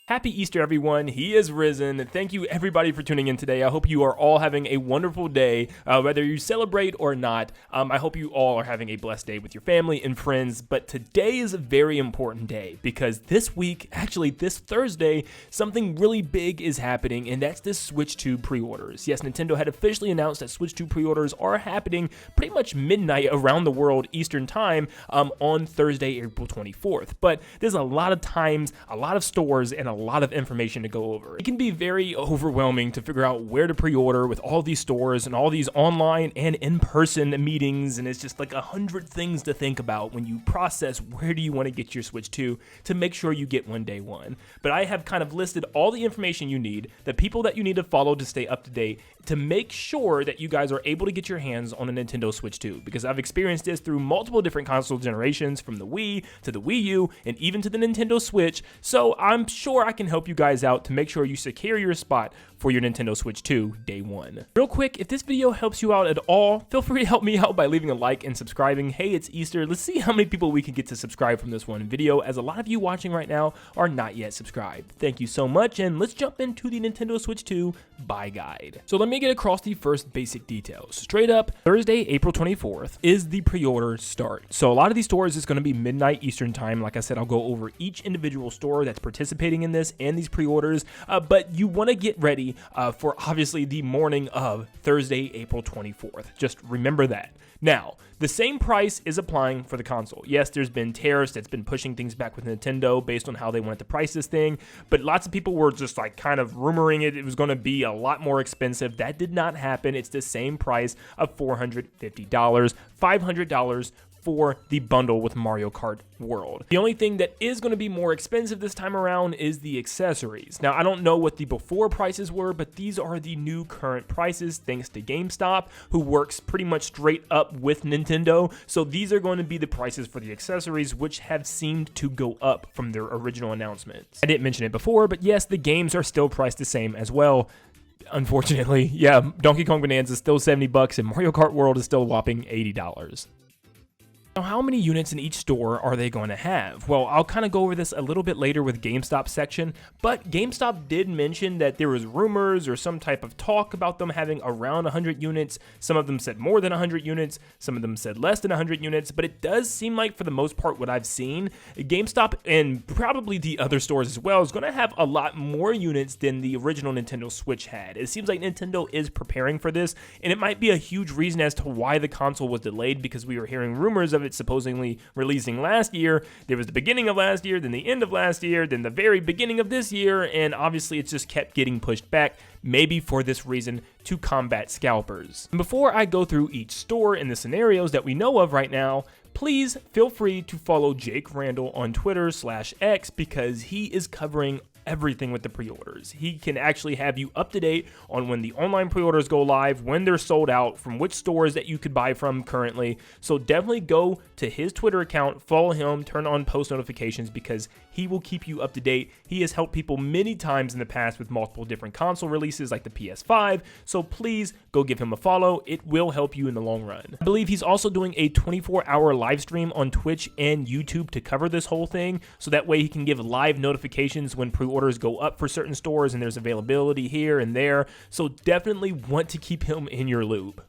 Happy Easter, everyone. He is risen. Thank you, everybody, for tuning in today. I hope you are all having a wonderful day, whether you celebrate or not. I hope you all are having a blessed day with your family and friends. But today is a very important day because this week, actually this Thursday, something really big is happening, and that's the Switch 2 pre-orders. Yes, Nintendo had officially announced that Switch 2 pre-orders are happening pretty much midnight around the world Eastern time on Thursday, April 24th. But there's a lot of times, a lot of stores, and a lot of information to go over. It can be very overwhelming to figure out where to pre-order with all these stores and all these online and in-person meetings, and it's just like 100 things to think about when you process where do you want to get your Switch 2 to make sure you get one day one. But I have kind of listed all the information you need, the people that you need to follow to stay up to date, to make sure that you guys are able to get your hands on a Nintendo Switch 2, because I've experienced this through multiple different console generations, from the Wii to the Wii U and even to the Nintendo Switch, so I'm sure I can help you guys out to make sure you secure your spot for your Nintendo Switch 2 day one. Real quick, if this video helps you out at all, feel free to help me out by leaving a like and subscribing. Hey, it's Easter. Let's see how many people we can get to subscribe from this one video, as a lot of you watching right now are not yet subscribed. Thank you so much, and let's jump into the Nintendo Switch 2 buy guide. So let me get across the first basic details. Straight up, Thursday, April 24th is the pre-order start. So a lot of these stores is going to be midnight Eastern time. Like I said, I'll go over each individual store that's participating in this and these pre-orders, but you want to get ready for obviously the morning of Thursday, April 24th. Just remember that. Now, the same price is applying for the console. Yes, there's been tariffs that's been pushing things back with Nintendo based on how they wanted to price this thing, but lots of people were just like kind of rumoring it was going to be a lot more expensive. That did not happen. It's the same price of $450, $500 for the bundle with Mario Kart World. The only thing that is going to be more expensive this time around is the accessories. Now, I don't know what the before prices were, but these are the new current prices thanks to GameStop, who works pretty much straight up with Nintendo. So these are going to be the prices for the accessories, which have seemed to go up from their original announcements. I didn't mention it before, but yes, the games are still priced the same as well. Unfortunately, yeah, Donkey Kong Bonanza is still $70 and Mario Kart World is still a whopping $80. Now, how many units in each store are they going to have? Well, I'll kind of go over this a little bit later with GameStop section, but GameStop did mention that there was rumors or some type of talk about them having around 100 units. Some of them said more than 100 units, some of them said less than 100 units, but it does seem like, for the most part, what I've seen, GameStop and probably the other stores as well is going to have a lot more units than the original Nintendo Switch had. It seems like Nintendo is preparing for this, and it might be a huge reason as to why the console was delayed, because we were hearing rumors of it supposedly releasing last year. There was the beginning of last year, then the end of last year, then the very beginning of this year, and obviously it's just kept getting pushed back, maybe for this reason, to combat scalpers. And before I go through each store and the scenarios that we know of right now, please feel free to follow Jake Randall on Twitter/X, because he is covering everything with the pre-orders. He can actually have you up to date on when the online pre-orders go live, when they're sold out, from which stores that you could buy from currently. So definitely go to his Twitter account, follow him, turn on post notifications, because he will keep you up to date. He has helped people many times in the past with multiple different console releases like the PS5, so please go give him a follow. It will help you in the long run. I believe he's also doing a 24-hour live stream on Twitch and YouTube to cover this whole thing, so that way he can give live notifications when pre-orders go up for certain stores and there's availability here and there. So definitely want to keep him in your loop.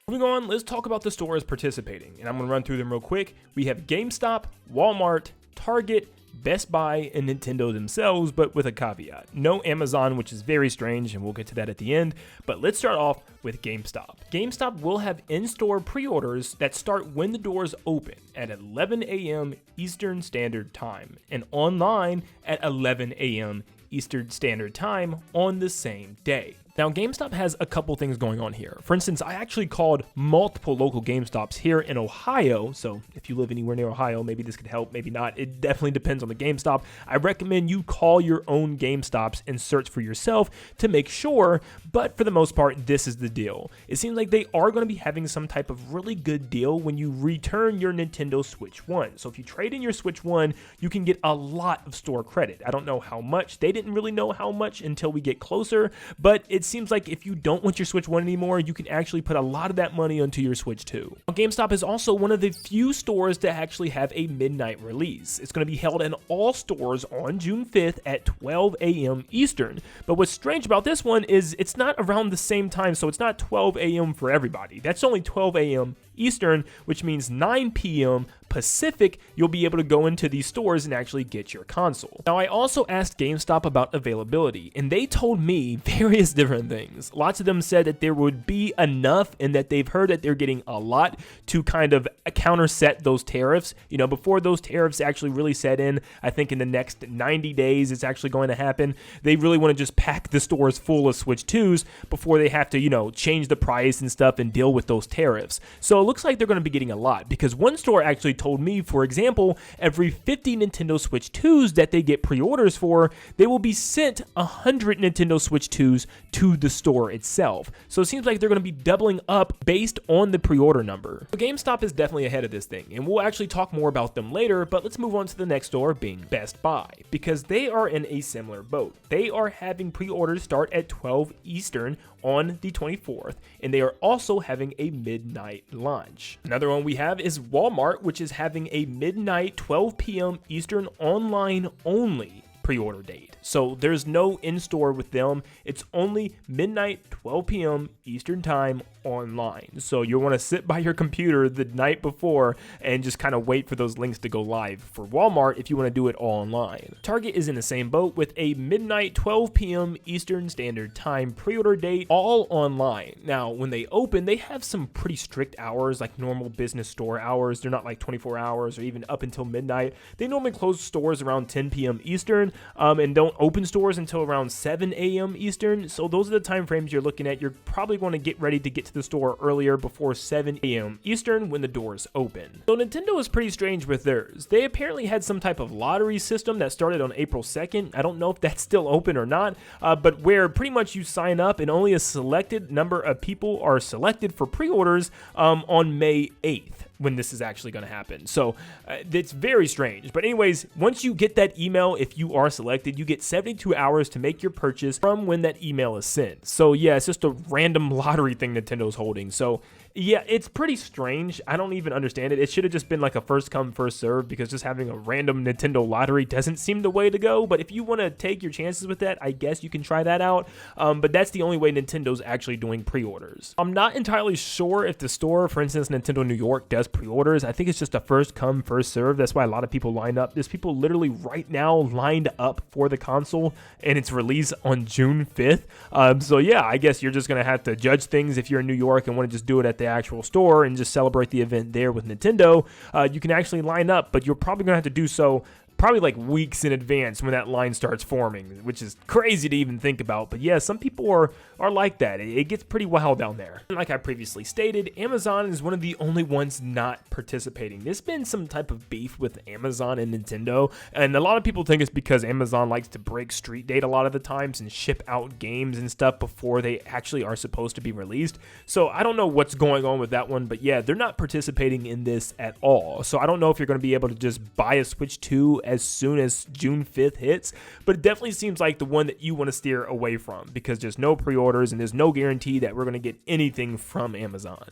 Moving on, let's talk about the stores participating, and I'm going to run through them real quick. We have GameStop, Walmart, Target, Best Buy, and Nintendo themselves, but with a caveat. No Amazon, which is very strange, and we'll get to that at the end. But let's start off with GameStop. GameStop will have in-store pre-orders that start when the doors open at 11 a.m. Eastern Standard Time, and online at 11 a.m. Eastern Standard Time on the same day. Now, GameStop has a couple things going on here. For instance, I actually called multiple local GameStops here in Ohio, so if you live anywhere near Ohio, maybe this could help, maybe not. It definitely depends on the GameStop. I recommend you call your own GameStops and search for yourself to make sure, but for the most part, this is the deal. It seems like they are going to be having some type of really good deal when you return your Nintendo Switch 1. So if you trade in your Switch 1, you can get a lot of store credit. I don't know how much. They didn't really know how much until we get closer, but it seems like if you don't want your Switch 1 anymore, you can actually put a lot of that money onto your Switch 2. Now, GameStop is also one of the few stores to actually have a midnight release. It's going to be held in all stores on June 5th at 12 a.m. Eastern. But what's strange about this one is it's not around the same time, so it's not 12 a.m. for everybody. That's only 12 a.m. Eastern, which means 9 p.m. Pacific, you'll be able to go into these stores and actually get your console. Now, I also asked GameStop about availability, and they told me various different things. Lots of them said that there would be enough and that they've heard that they're getting a lot to kind of counterset those tariffs. You know, before those tariffs actually really set in, I think in the next 90 days it's actually going to happen. They really want to just pack the stores full of Switch 2s before they have to, you know, change the price and stuff and deal with those tariffs. So it looks like they're going to be getting a lot, because one store actually told me, for example, every 50 Nintendo Switch 2s that they get pre-orders for, they will be sent 100 Nintendo Switch 2s to the store itself. So it seems like they're going to be doubling up based on the pre-order number. So GameStop is definitely ahead of this thing, and we'll actually talk more about them later, but let's move on to the next store, being Best Buy, because they are in a similar boat. They are having pre-orders start at 12 Eastern on the 24th, and they are also having a midnight launch. Another one we have is Walmart, which is having a midnight 12 p.m. Eastern online only pre-order date. So there's no in-store with them. It's only midnight 12 p.m. Eastern time online. So you'll want to sit by your computer the night before and just kind of wait for those links to go live for Walmart if you want to do it all online. Target is in the same boat with a midnight 12 p.m. Eastern Standard Time pre-order date, all online. Now, when they open, they have some pretty strict hours, like normal business store hours. They're not like 24 hours or even up until midnight. They normally close stores around 10 p.m. Eastern and don't open stores until around 7 a.m. Eastern. So those are the time frames you're looking at. You're probably going to get ready to get to the store earlier before 7 a.m. Eastern when the doors open. So Nintendo is pretty strange with theirs. They apparently had some type of lottery system that started on April 2nd. I don't know if that's still open or not, but where pretty much you sign up and only a selected number of people are selected for pre-orders on May 8th. When this is actually going to happen. So it's very strange. But anyways, once you get that email, if you are selected, you get 72 hours to make your purchase from when that email is sent. So yeah, it's just a random lottery thing Nintendo's holding. So yeah, it's pretty strange. I don't even understand it. It should have just been like a first come, first serve, because just having a random Nintendo lottery doesn't seem the way to go. But if you want to take your chances with that, I guess you can try that out. But that's the only way Nintendo's actually doing pre-orders. I'm not entirely sure if the store, for instance, Nintendo New York, does pre-orders. I think it's just a first come, first serve. That's why a lot of people line up. There's people literally right now lined up for the console, and it's released on June 5th. So yeah, I guess you're just going to have to judge things if you're in New York and want to just do it at the actual store and just celebrate the event there with Nintendo. You can actually line up, but you're probably going to have to do so probably like weeks in advance when that line starts forming, which is crazy to even think about. But yeah, some people are like that. It gets pretty wild down there. And like I previously stated, Amazon is one of the only ones not participating. There's been some type of beef with Amazon and Nintendo, and a lot of people think it's because Amazon likes to break street date a lot of the times and ship out games and stuff before they actually are supposed to be released. So I don't know what's going on with that one, but yeah, they're not participating in this at all. So I don't know if you're going to be able to just buy a Switch 2 as soon as June 5th hits, but it definitely seems like the one that you want to steer away from, because there's no pre-orders and there's no guarantee that we're going to get anything from Amazon.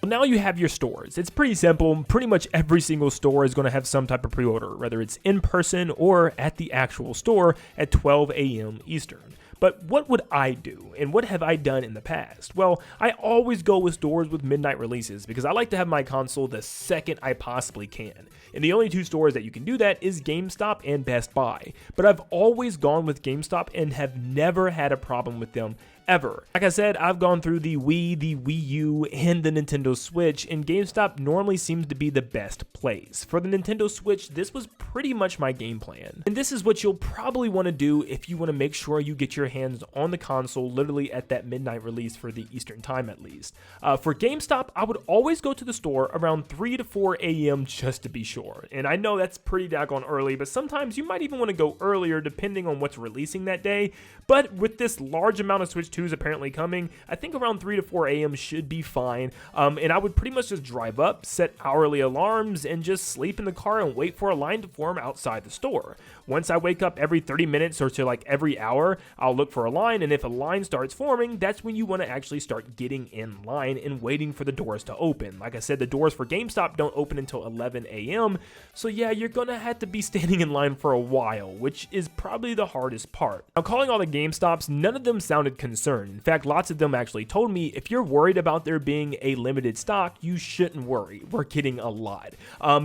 Now you have your stores. It's pretty simple. Pretty much every single store is going to have some type of pre-order, whether it's in person or at the actual store at 12 a.m. Eastern. But what would I do, and what have I done in the past? Well, I always go with stores with midnight releases because I like to have my console the second I possibly can. And the only two stores that you can do that is GameStop and Best Buy. But I've always gone with GameStop and have never had a problem with them ever. Like I said, I've gone through the Wii, the Wii U, and the Nintendo Switch, and GameStop normally seems to be the best place. For the Nintendo Switch, this was pretty much my game plan. And this is what you'll probably want to do if you want to make sure you get your hands on the console literally at that midnight release for the Eastern time at least. For GameStop, I would always go to the store around 3 to 4 a.m. just to be sure. And I know that's pretty daggone early, but sometimes you might even want to go earlier depending on what's releasing that day. But with this large amount of Switch 2 is apparently coming. I think around 3 to 4 a.m. should be fine. And I would pretty much just drive up, set hourly alarms, and just sleep in the car and wait for a line to form outside the store. Once I wake up every 30 minutes or to like every hour, I'll look for a line, and if a line starts forming, that's when you want to actually start getting in line and waiting for the doors to open. Like I said, the doors for GameStop don't open until 11 a.m., so yeah, you're gonna have to be standing in line for a while, which is probably the hardest part. Now, calling all the GameStops, none of them sounded concerned. In fact, lots of them actually told me, if you're worried about there being a limited stock, you shouldn't worry. We're getting a lot.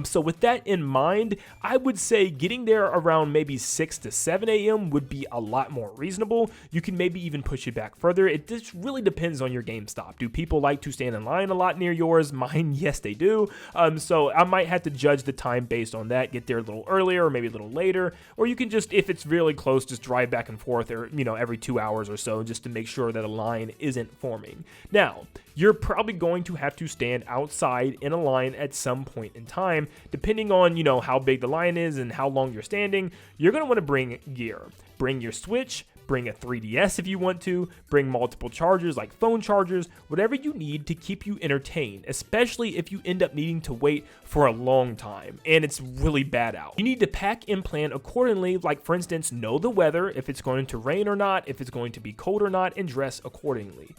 So with that in mind, I would say getting there around maybe 6 to 7 a.m. would be a lot more reasonable. You can maybe even push it back further. It just really depends on your GameStop. Do people like to stand in line a lot near yours? Mine, yes, they do. So I might have to judge the time based on that, get there a little earlier or maybe a little later, or you can just, if it's really close, just drive back and forth, or every 2 hours or so, just to make sure that a line isn't forming. Now, you're probably going to have to stand outside in a line at some point in time, depending on how big the line is and how long you're standing. You're going to want to bring gear. Bring your Switch, bring a 3DS if you want to, bring multiple chargers like phone chargers, whatever you need to keep you entertained, especially if you end up needing to wait for a long time and it's really bad out. You need to pack and plan accordingly, like for instance, know the weather, if it's going to rain or not, if it's going to be cold or not, and dress accordingly.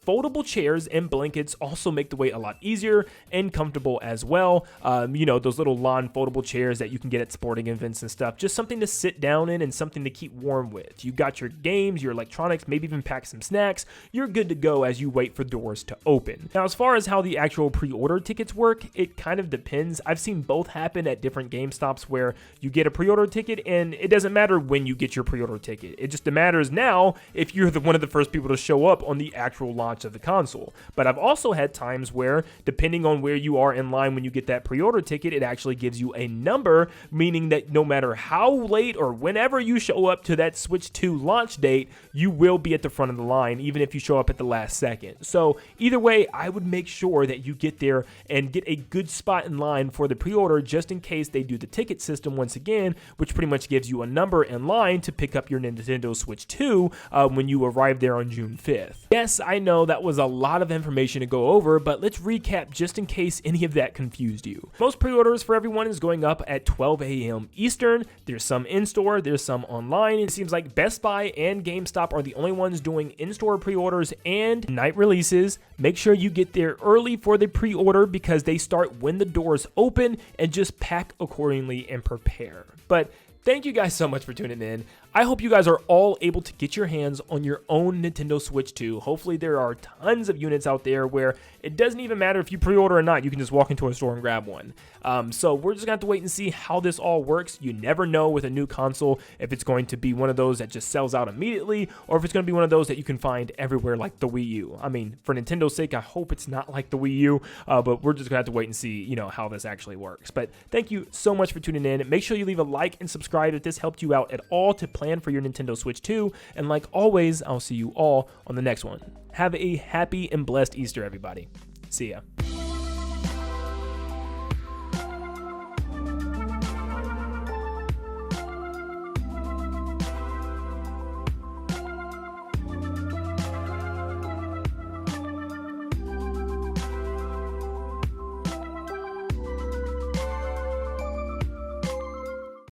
Foldable chairs and blankets also make the wait a lot easier and comfortable as well. Those little lawn foldable chairs that you can get at sporting events and stuff, just something to sit down in and something to keep warm with. You got your games, your electronics, maybe even pack some snacks. You're good to go as you wait for doors to open. Now, as far as how the actual pre-order tickets work, it kind of depends. I've seen both happen at different GameStops where you get a pre-order ticket and it doesn't matter when you get your pre-order ticket. It just matters now if you're one of the first people to show up on the actual launch of the console. But I've also had times where, depending on where you are in line when you get that pre-order ticket, it actually gives you a number, meaning that no matter how late or whenever you show up to that Switch 2 launch date, you will be at the front of the line, even if you show up at the last second. So either way, I would make sure that you get there and get a good spot in line for the pre-order, just in case they do the ticket system once again, which pretty much gives you a number in line to pick up your Nintendo Switch 2 when you arrive there on June 5th. Yes, I know that was a lot of information to go over, but let's recap just in case any of that confused you. Most pre-orders for everyone is going up at 12 a.m. Eastern. There's some in-store, there's some online. It seems like Best Buy and GameStop are the only ones doing in-store pre-orders and night releases. Make sure you get there early for the pre-order because they start when the doors open, and just pack accordingly and prepare. But thank you guys so much for tuning in. I hope you guys are all able to get your hands on your own Nintendo Switch 2. Hopefully there are tons of units out there where it doesn't even matter if you pre-order or not. You can just walk into a store and grab one. So we're just going to have to wait and see how this all works. You never know with a new console if it's going to be one of those that just sells out immediately, or if it's going to be one of those that you can find everywhere like the Wii U. I mean, for Nintendo's sake, I hope it's not like the Wii U, but we're just going to have to wait and see, how this actually works. But thank you so much for tuning in. Make sure you leave a like and subscribe if this helped you out at all to plan for your Nintendo Switch 2. And like always, I'll see you all on the next one. Have a happy and blessed Easter, everybody. See ya.